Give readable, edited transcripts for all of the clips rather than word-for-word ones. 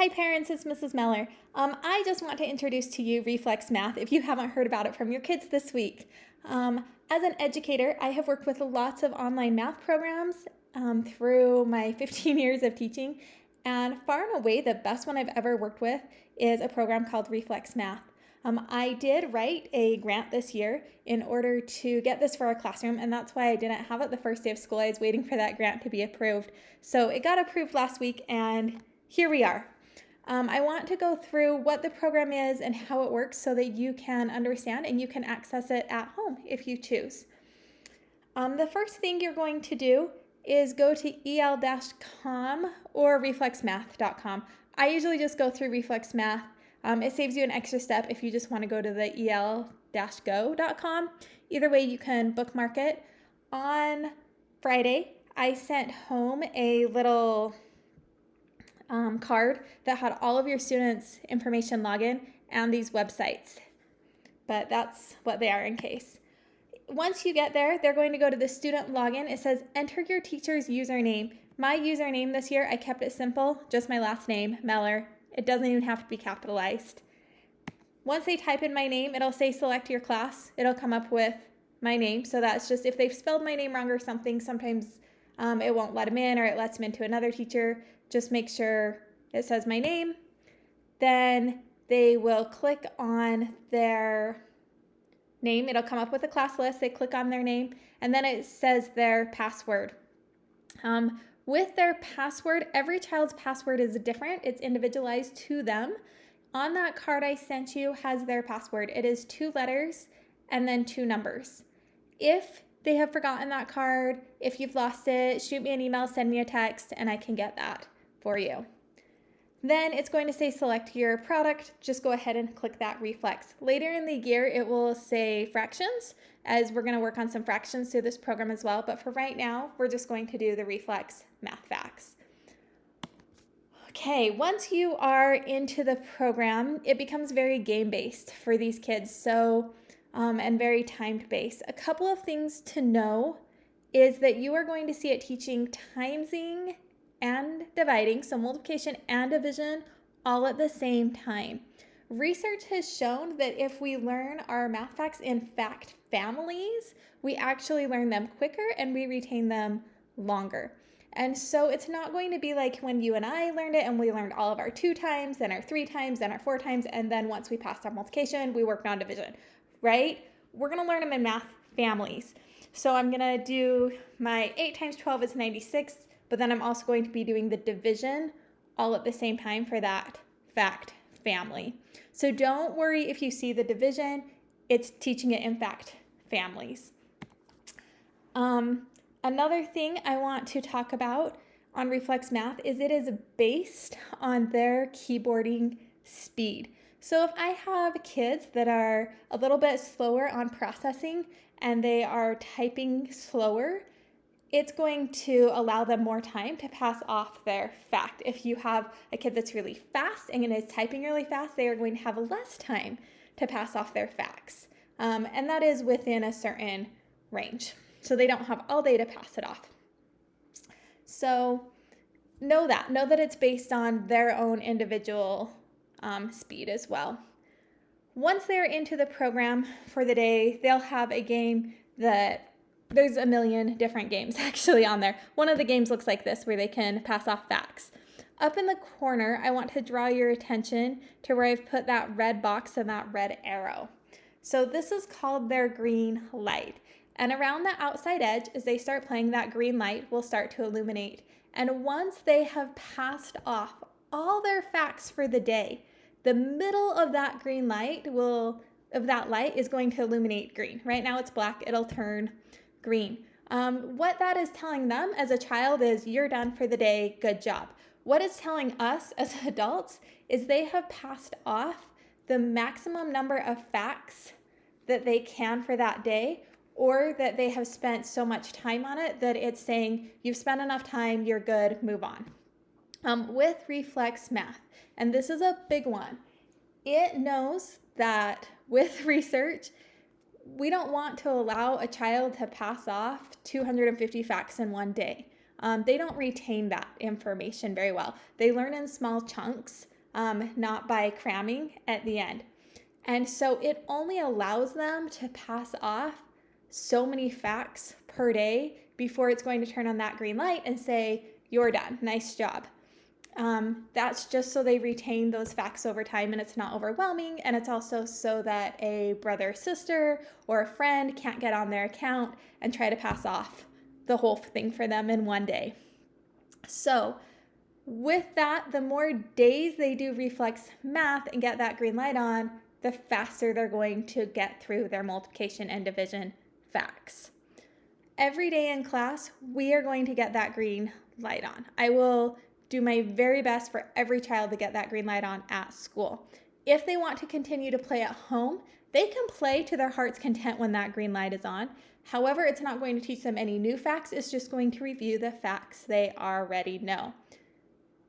Hi parents, it's Mrs. Meller. I just want to introduce to you Reflex Math if you haven't heard about it from your kids this week. As an educator, I have worked with lots of online math programs through my 15 years of teaching, and far and away the best one I've ever worked with is a program called Reflex Math. I did write a grant this year in order to get this for our classroom, and that's why I didn't have it the first day of school. I was waiting for that grant to be approved. So it got approved last week, and here we are. I want to go through what the program is and how it works so that you can understand and you can access it at home if you choose. The first thing you're going to do is go to el-com or reflexmath.com. I usually just go through Reflex Math. It saves you an extra step if you just want to go to the el-go.com. Either way, you can bookmark it. On Friday, I sent home a little card that had all of your students' information login and these websites. But that's what they are in case. Once you get there, they're going to go to the student login. It says, enter your teacher's username. My username this year, I kept it simple, just my last name, Meller. It doesn't even have to be capitalized. Once they type in my name, it'll say select your class. It'll come up with my name. So that's just if they've spelled my name wrong or something, sometimes it won't let them in or it lets them into another teacher. Just make sure it says my name. Then they will click on their name. It'll come up with a class list. They click on their name, and then it says their password. With their password, every child's password is different. It's individualized to them. On that card I sent you has their password. It is 2 letters and then 2 numbers. If they have forgotten that card, if you've lost it, shoot me an email, send me a text, and I can get that for you. Then it's going to say select your product. Just go ahead and click that Reflex. Later in the year, it will say fractions, as we're going to work on some fractions through this program as well. But for right now, we're just going to do the Reflex Math Facts. Okay, once you are into the program, it becomes very game-based for these kids, and very timed-based. A couple of things to know is that you are going to see it teaching timesing and dividing, so multiplication and division, all at the same time. Research has shown that if we learn our math facts in fact families, we actually learn them quicker and we retain them longer. And so it's not going to be like when you and I learned it and we learned all of our 2 times, then our 3 times, then our 4 times, and then once we passed our multiplication, we worked on division, right? We're going to learn them in math families. So I'm going to do my 8 times 12 is 96, but then I'm also going to be doing the division all at the same time for that fact family. So don't worry if you see the division, it's teaching it in fact families. Another thing I want to talk about on Reflex Math is it is based on their keyboarding speed. So if I have kids that are a little bit slower on processing and they are typing slower, it's going to allow them more time to pass off their fact. If you have a kid that's really fast and is typing really fast, they are going to have less time to pass off their facts. And that is within a certain range. So they don't have all day to pass it off. So know that it's based on their own individual speed as well. Once they're into the program for the day, they'll have a game that there's a million different games actually on there. One of the games looks like this, where they can pass off facts. Up in the corner, I want to draw your attention to where I've put that red box and that red arrow. So this is called their green light. And around the outside edge, as they start playing, that green light will start to illuminate. And once they have passed off all their facts for the day, the middle of that green light is going to illuminate green. Right now it's black, it'll turn green. What that is telling them as a child is you're done for the day, good job. What it's telling us as adults is they have passed off the maximum number of facts that they can for that day, or that they have spent so much time on it that it's saying you've spent enough time, you're good, move on. With Reflex Math, and this is a big one, it knows that with research, we don't want to allow a child to pass off 250 facts in one day. They don't retain that information very well. They learn in small chunks not by cramming at the end. And so it only allows them to pass off so many facts per day before it's going to turn on that green light and say, you're done, nice job. That's just so they retain those facts over time and it's not overwhelming. And it's also so that a brother or sister or a friend can't get on their account and try to pass off the whole thing for them in one day. So with that, the more days they do Reflex Math and get that green light on, the faster they're going to get through their multiplication and division facts. Every day in class, we are going to get that green light on. I will do my very best for every child to get that green light on at school. If they want to continue to play at home, they can play to their heart's content when that green light is on. However, it's not going to teach them any new facts. It's just going to review the facts they already know.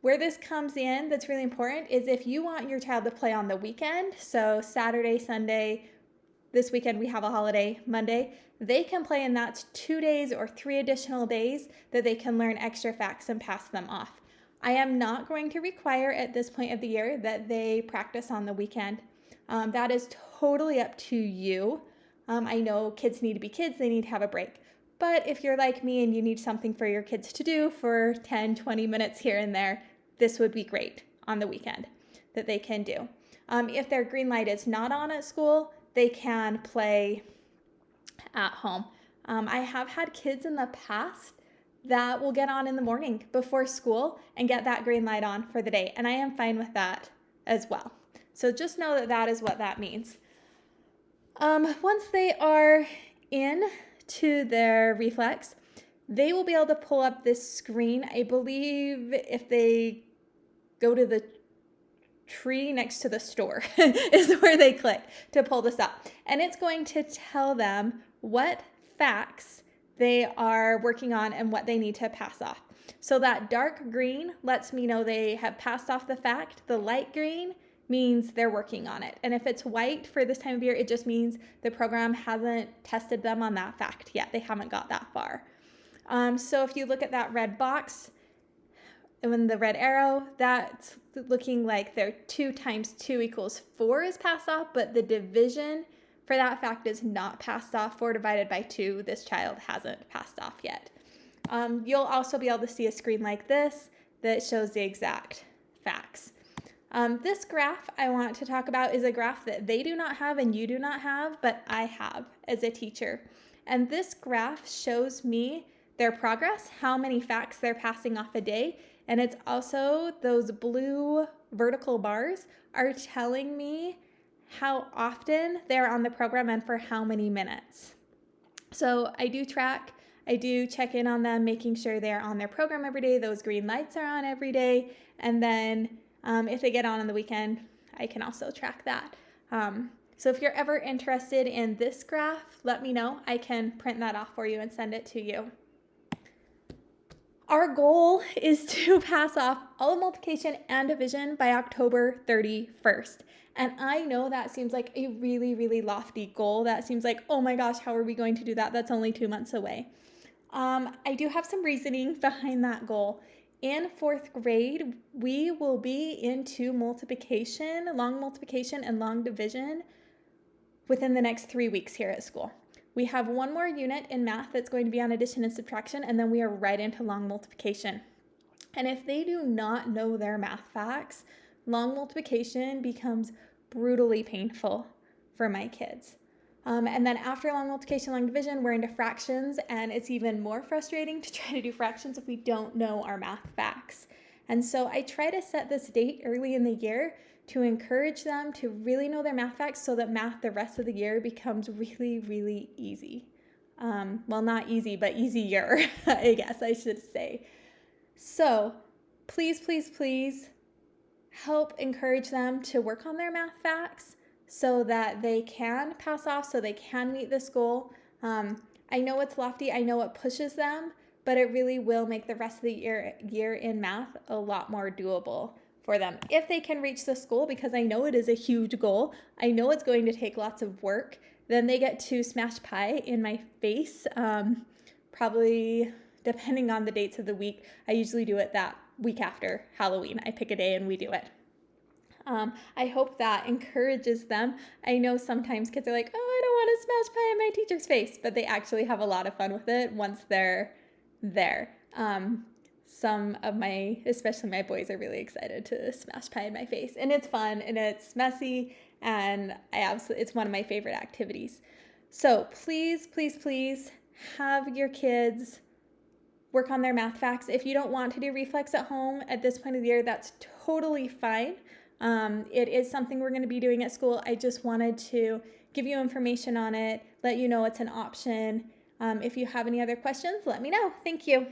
Where this comes in that's really important is if you want your child to play on the weekend, so Saturday, Sunday, this weekend we have a holiday, Monday, they can play, and that's 2 days or 3 additional days that they can learn extra facts and pass them off. I am not going to require at this point of the year that they practice on the weekend. That is totally up to you. I know kids need to be kids, they need to have a break. But if you're like me and you need something for your kids to do for 10, 20 minutes here and there, this would be great on the weekend that they can do. If their green light is not on at school, they can play at home. I have had kids in the past that will get on in the morning before school and get that green light on for the day. And I am fine with that as well. So just know that that is what that means. Once they are in to their Reflex, they will be able to pull up this screen. I believe if they go to the tree next to the store is where they click to pull this up. And it's going to tell them what facts they are working on and what they need to pass off. So that dark green lets me know they have passed off the fact. The light green means they're working on it. And if it's white for this time of year, it just means the program hasn't tested them on that fact yet. They haven't got that far. So if you look at that red box and when the red arrow, that's looking like their 2 times 2 equals 4 is passed off, but the division for that fact is not passed off. 4 divided by 2, this child hasn't passed off yet. You'll also be able to see a screen like this that shows the exact facts. This graph I want to talk about is a graph that they do not have and you do not have, but I have as a teacher. And this graph shows me their progress, how many facts they're passing off a day. And it's also those blue vertical bars are telling me how often they're on the program and for how many minutes. So I do track, I do check in on them, making sure they're on their program every day. Those green lights are on every day. And then if they get on the weekend, I can also track that. So if you're ever interested in this graph, let me know. I can print that off for you and send it to you. Our goal is to pass off all of multiplication and division by October 31st. And I know that seems like a really, really lofty goal. That seems like, oh my gosh, how are we going to do that? That's only 2 months away. I do have some reasoning behind that goal. In 4th grade, we will be into multiplication, long multiplication and long division within the next 3 weeks here at school. We have one more unit in math that's going to be on addition and subtraction, and then we are right into long multiplication. And if they do not know their math facts, long multiplication becomes brutally painful for my kids. And then after long multiplication, long division, we're into fractions, and it's even more frustrating to try to do fractions if we don't know our math facts. And so I try to set this date early in the year to encourage them to really know their math facts so that math the rest of the year becomes really, really easy. Well, not easy, but easier, I guess I should say. So please, please, please help encourage them to work on their math facts so that they can pass off, so they can meet this goal. I know it's lofty, I know it pushes them, but it really will make the rest of the year in math a lot more doable for them if they can reach this goal, because I know it is a huge goal. I know it's going to take lots of work. Then they get to smash pie in my face, probably depending on the dates of the week. I usually do it that week after Halloween. I pick a day and we do it. I hope that encourages them. I know sometimes kids are like, oh, I don't want to smash pie in my teacher's face, but they actually have a lot of fun with it once they're there. Some of especially my boys, are really excited to smash pie in my face, and it's fun and it's messy, and it's one of my favorite activities. So please, please, please have your kids work on their math facts. If you don't want to do Reflex at home at this point of the year, that's totally fine. It is something we're going to be doing at school. I just wanted to give you information on it, let you know it's an option. If you have any other questions, let me know. Thank you.